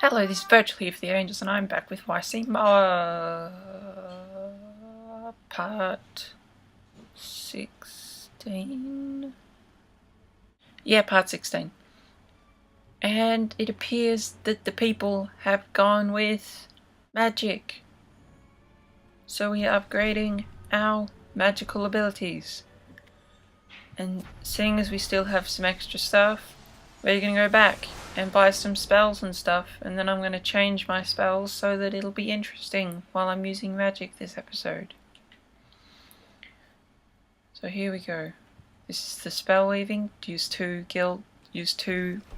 Hello, this is Virtually for the Angels, and I'm back with YCMOA part 16. Yeah, part 16. And it appears that the people have gone with magic. So we are upgrading our magical abilities. And seeing as we still have some extra stuff, we're going to go back and buy some spells and stuff, and then I'm going to change my spells so that it'll be interesting while I'm using magic this episode. So here we go. This is the spell weaving. Use two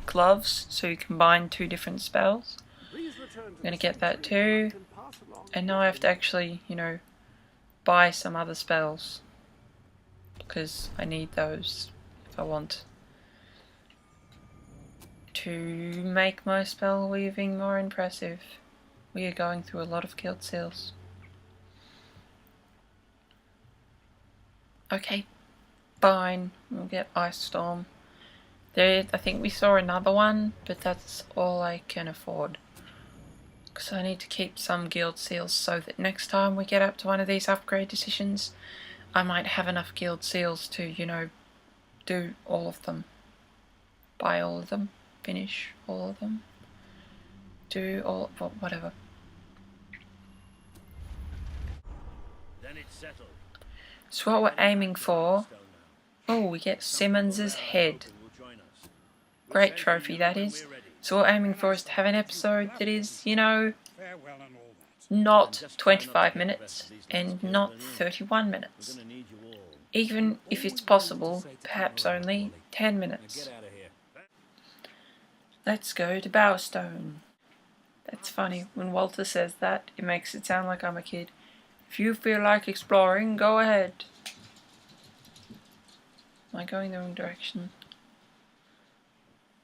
gloves so you combine two different spells. I'm going to get that too. And now I have to actually, buy some other spells, because I need those if I want to make my spell weaving more impressive. We are going through a lot of guild seals. Okay, fine, we'll get Ice Storm. I think we saw another one, but that's all I can afford. Because I need to keep some guild seals so that next time we get up to one of these upgrade decisions, I might have enough guild seals to, do all of them. Buy all of them. Finish all of them. Do all, whatever. Then it's settled. So what we're aiming for, we get Simmons's head. Great trophy that is. So what we're aiming for is to have an episode that is, not 25 minutes and not 31 minutes. Even if it's possible, perhaps only 10 minutes. Let's go to Bowerstone. That's funny. When Walter says that, it makes it sound like I'm a kid. If you feel like exploring, go ahead. Am I going the wrong direction?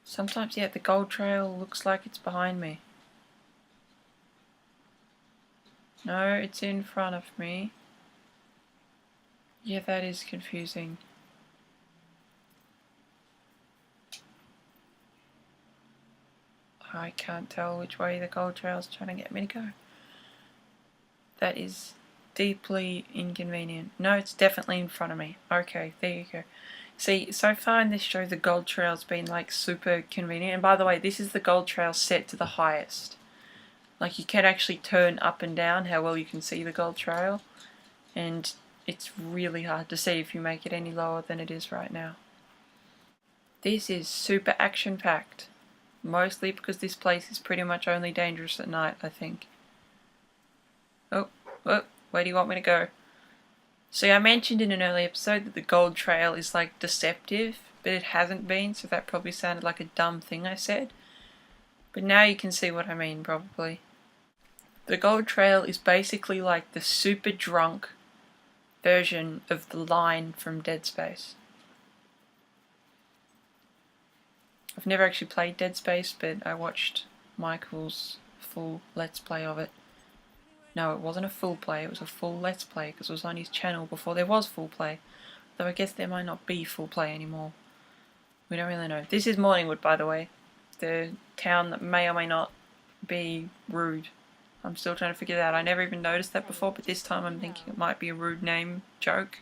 Sometimes, the gold trail looks like it's behind me. No, it's in front of me. Yeah, that is confusing. I can't tell which way the gold trail is trying to get me to go. That is deeply inconvenient. No, it's definitely in front of me. Okay, there you go. See, so far in this show, the gold trail's been like super convenient. And by the way, this is the gold trail set to the highest. Like, you can actually turn up and down how well you can see the gold trail. And it's really hard to see if you make it any lower than it is right now. This is super action-packed. Mostly because this place is pretty much only dangerous at night, I think. Oh, where do you want me to go? See, I mentioned in an early episode that the gold trail is like deceptive, but it hasn't been, so that probably sounded like a dumb thing I said. But now you can see what I mean, probably. The gold trail is basically like the super drunk version of the line from Dead Space. I've never actually played Dead Space, but I watched Michael's full Let's Play of it. No, it wasn't a full play, it was a full Let's Play, because it was on his channel before there was full play. Though I guess there might not be full play anymore. We don't really know. This is Morningwood, by the way. The town that may or may not be rude. I'm still trying to figure that out. I never even noticed that before, but this time I'm thinking it might be a rude name joke.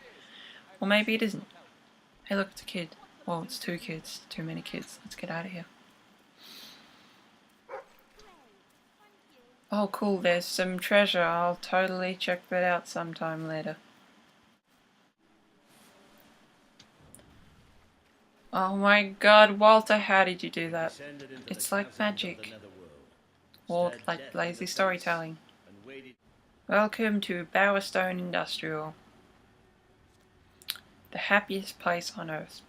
Or maybe it isn't. Hey look, it's a kid. Well, it's two kids. Too many kids. Let's get out of here. Oh cool, there's some treasure. I'll totally check that out sometime later. Oh my god, Walter, how did you do that? It's like magic. Or like lazy storytelling. Welcome to Bowerstone Industrial. The happiest place on earth.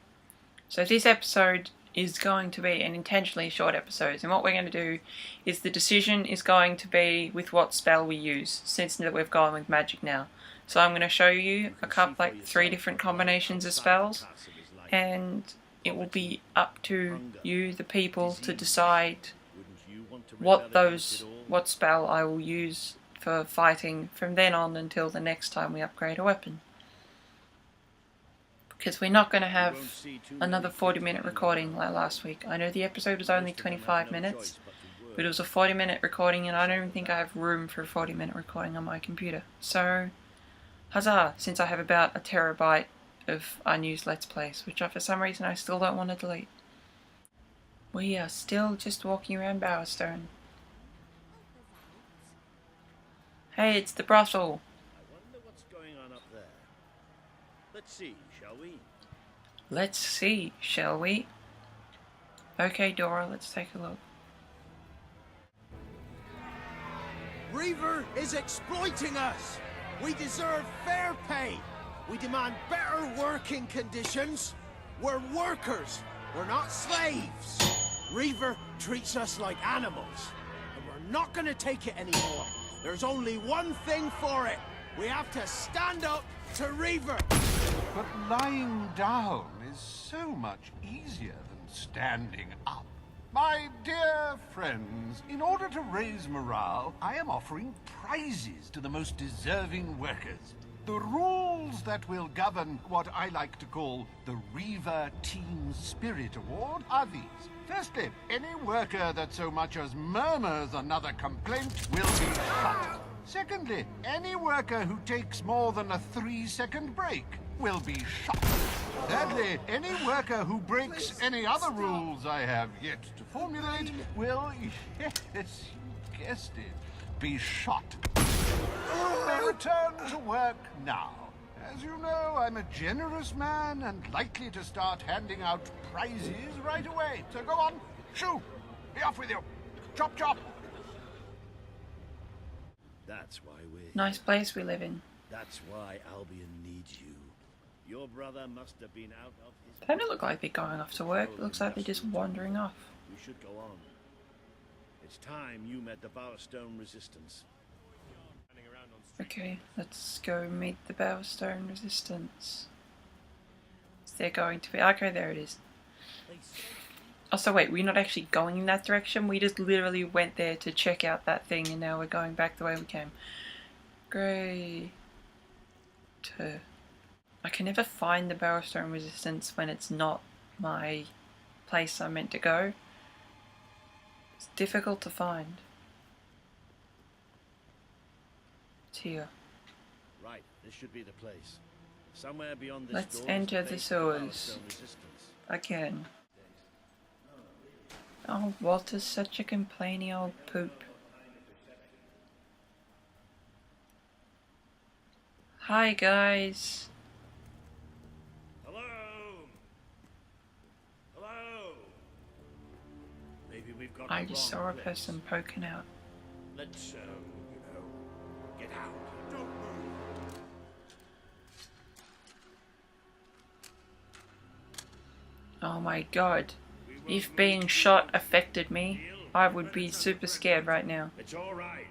So this episode is going to be an intentionally short episode, and what we're going to do is the decision is going to be with what spell we use, since that we've gone with magic now. So I'm going to show you a couple, like 3 different combinations of spells, and it will be up to you, the people, to decide what spell I will use for fighting from then on until the next time we upgrade a weapon. Because we're not going to have another 40-minute recording like last week. I know the episode was only 25 minutes, But it was a 40-minute recording, and I don't even think I have room for a 40-minute recording on my computer. So, huzzah, since I have about a terabyte of unused Let's Plays, which for some reason I still don't want to delete. We are still just walking around Bowerstone. Hey, it's the brothel. I wonder what's going on up there. Let's see, shall we? Let's see, shall we? Okay, Dora, let's take a look. Reaver is exploiting us! We deserve fair pay! We demand better working conditions! We're workers! We're not slaves! Reaver treats us like animals, and we're not gonna take it anymore. There's only one thing for it. We have to stand up to Reaver! But lying down is so much easier than standing up. My dear friends, in order to raise morale, I am offering prizes to the most deserving workers. The rules that will govern what I like to call the Reaver Team Spirit Award are these. Firstly, any worker that so much as murmurs another complaint will be shot. Secondly, any worker who takes more than a 3-second break will be shot. Thirdly, any worker who breaks any other rules I have yet to formulate will, yes, you guessed it, be shot. They return to work now. As you know, I'm a generous man and likely to start handing out prizes right away. So go on, shoo! Be off with you! Chop chop! That's why we're Nice here. place we live in. That's why Albion needs you. Your brother must have been out of his... They don't look like they're going off to work. It looks like they're just wandering off. We should go on. It's time you met the Bowerstone Resistance. Okay, let's go meet the Bowerstone Resistance. Is there going to be... Okay, there it is. Oh, so wait, we're not actually going in that direction? We just literally went there to check out that thing, and now we're going back the way we came. Great. I can never find the Bowerstone Resistance when it's not my place I'm meant to go. It's difficult to find. It's here. Right, this should be the place. Somewhere beyond this Let's door is enter the the base of sewers. Bowerstone Resistance. Again. Oh, Walter's such a complaining old poop. Hi guys. Hello? Hello? Maybe we've got I the just wrong saw a place. person poking out. Let's, get out. Don't move. Oh my god. If being shot affected me, I would be super scared right now. It's all right.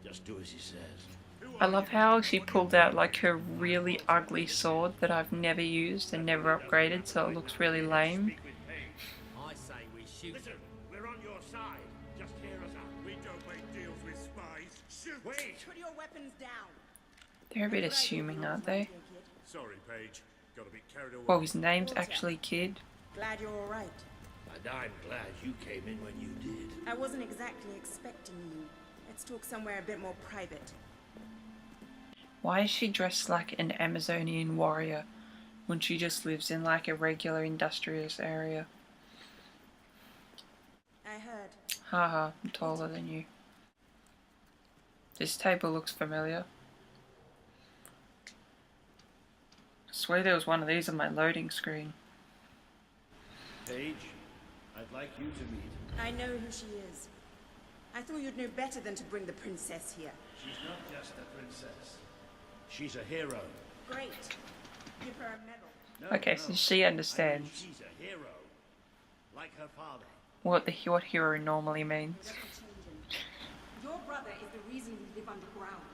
Just do as he says. I love how she pulled out like her really ugly sword that I've never used and never upgraded, so it looks really lame. I say we shoot. Listen, we're on your side. Just hear us out. We don't make deals with spies. Shoot. Wait. Put your weapons down. They're a bit assuming, aren't they? Sorry, Paige. Got a bit carried away. Well, his name's actually Kid. Glad you're all right. And I'm glad you came in when you did. I wasn't exactly expecting you. Let's talk somewhere a bit more private. Why is she dressed like an Amazonian warrior when she just lives in like a regular industrious area? I heard. Haha, I'm taller than you. This table looks familiar. I swear there was one of these on my loading screen. Paige, I'd like you to meet. I know who she is. I thought you'd know better than to bring the princess here. She's not just a princess. She's a hero. Great. Give her a medal. No, Okay, no. so she understands I mean, she's a hero. Like her father. what hero normally means. Never changing. Your brother is the reason we live underground.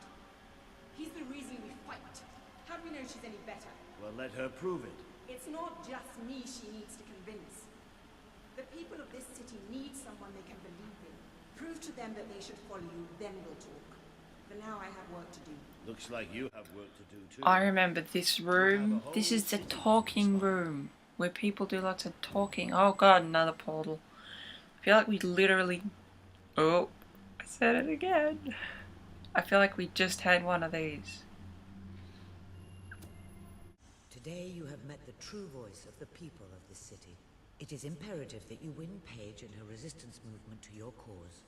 He's the reason we fight. How do we know she's any better? Well, let her prove it. It's not just me she needs to convince. The people of this city need someone they can believe in. Prove to them that they should follow you, then we'll talk. For now, I have work to do. Looks like you have work to do too. I remember this room. This is the talking room where people do lots of talking. Oh god, another portal. feel like we literally... Oh, I said it again. I feel like we just had one of these. Today you have met the true voice of the people of this city. It is imperative that you win Paige and her resistance movement to your cause.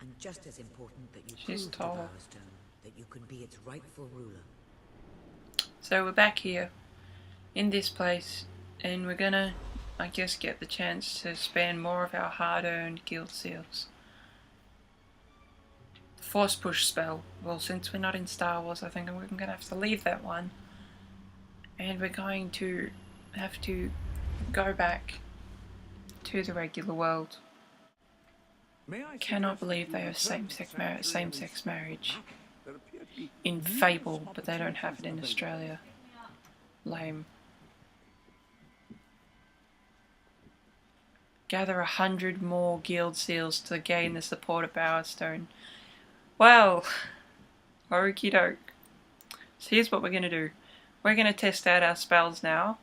And just as important that you prove to Bowerstone that you can be its rightful ruler. So we're back here, in this place, and we're gonna, I guess, get the chance to spend more of our hard-earned guild seals. The Force Push spell. Well, since we're not in Star Wars, I think we're gonna have to leave that one. And we're going to have to go back to the regular world. Cannot believe they have same-sex marriage in Fable, but they don't have it in Australia. Lame. Gather 100 more guild seals to gain the support of Bowerstone. Well, okie doke. So here's what we're going to do. We're going to test out our spells now,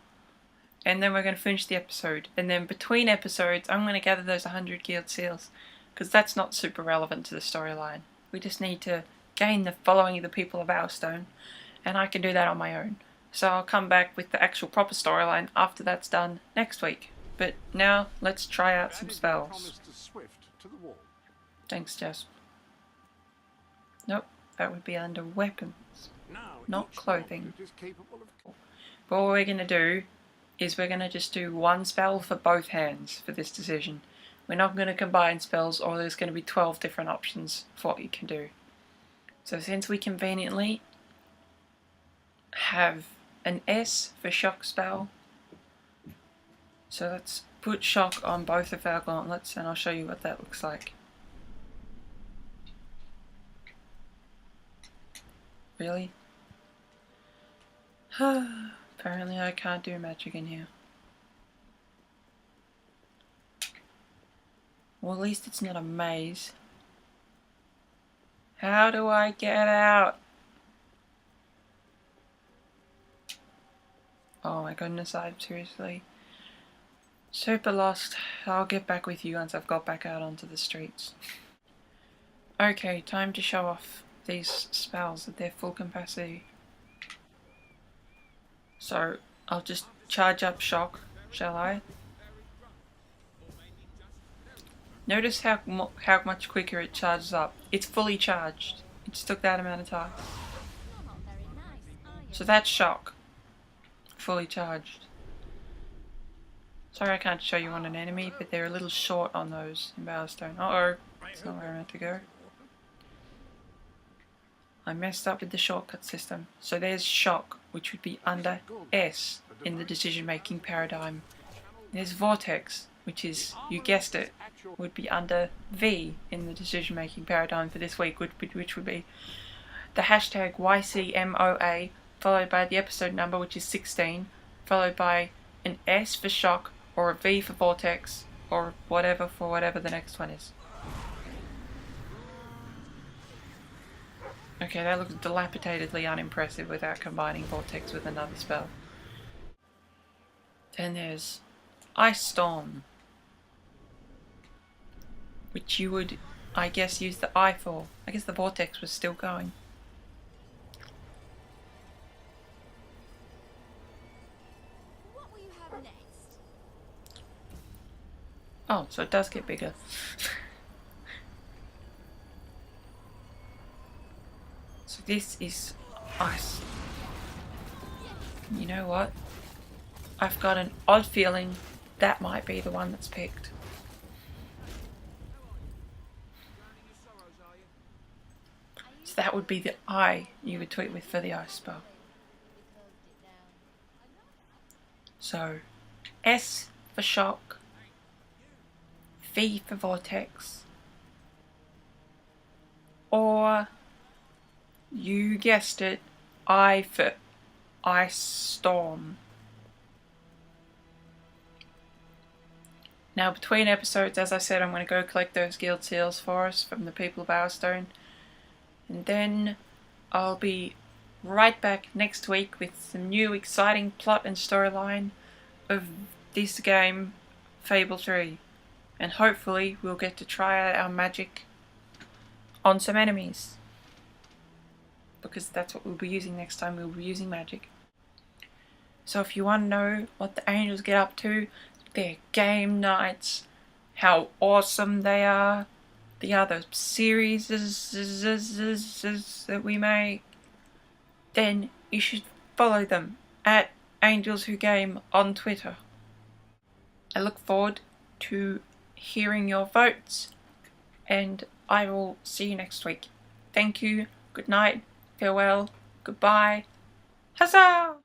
and then we're going to finish the episode. And then between episodes, I'm going to gather those 100 guild seals, because that's not super relevant to the storyline. We just need to gain the following of the people of Bowerstone, and I can do that on my own. So I'll come back with the actual proper storyline after that's done next week. But now, let's try out some spells. Thanks, Jess. Nope, that would be under weapons, not clothing. But what we're going to do is we're going to just do one spell for both hands for this decision. We're not going to combine spells, or there's going to be 12 different options for what you can do. So since we conveniently have an S for shock spell, so let's put shock on both of our gauntlets, and I'll show you what that looks like. Really? Apparently I can't do magic in here. Well, at least it's not a maze. How do I get out? Oh my goodness, I'm seriously super lost. I'll get back with you once I've got back out onto the streets. Okay, time to show off these spells at their full capacity. So, I'll just charge up shock, shall I? Notice how much quicker it charges up. It's fully charged. It just took that amount of time. So that's shock. Fully charged. Sorry I can't show you on an enemy, but they're a little short on those in Bowerstone. Uh-oh, that's not where I meant to go. I messed up with the shortcut system. So there's shock, which would be under S in the decision-making paradigm. There's vortex, which is, you guessed it, would be under V in the decision-making paradigm for this week, which would be the hashtag YCMOA, followed by the episode number, which is 16, followed by an S for shock, or a V for vortex, or whatever for whatever the next one is. Okay, that looks dilapidatedly unimpressive without combining vortex with another spell. Then there's Ice Storm, which you would, I guess, use the I for. I guess the vortex was still going. What will you have next? Oh, so it does get bigger. So this is ice. You know what? I've got an odd feeling that might be the one that's picked. So that would be the I you would tweet with for the ice spell. So S for shock, V for vortex, or you guessed it, I for Ice Storm. Now between episodes, as I said, I'm going to go collect those guild seals for us from the people of Bowerstone. And then I'll be right back next week with some new exciting plot and storyline of this game, Fable 3. And hopefully we'll get to try out our magic on some enemies. Because that's what we'll be using next time. We'll be using magic. So if you want to know what the angels get up to, their game nights, how awesome they are, the other series that we make, then you should follow them at Angels Who Game on Twitter. I look forward to hearing your votes, and I will see you next week. Thank you, good night, farewell, goodbye, huzzah!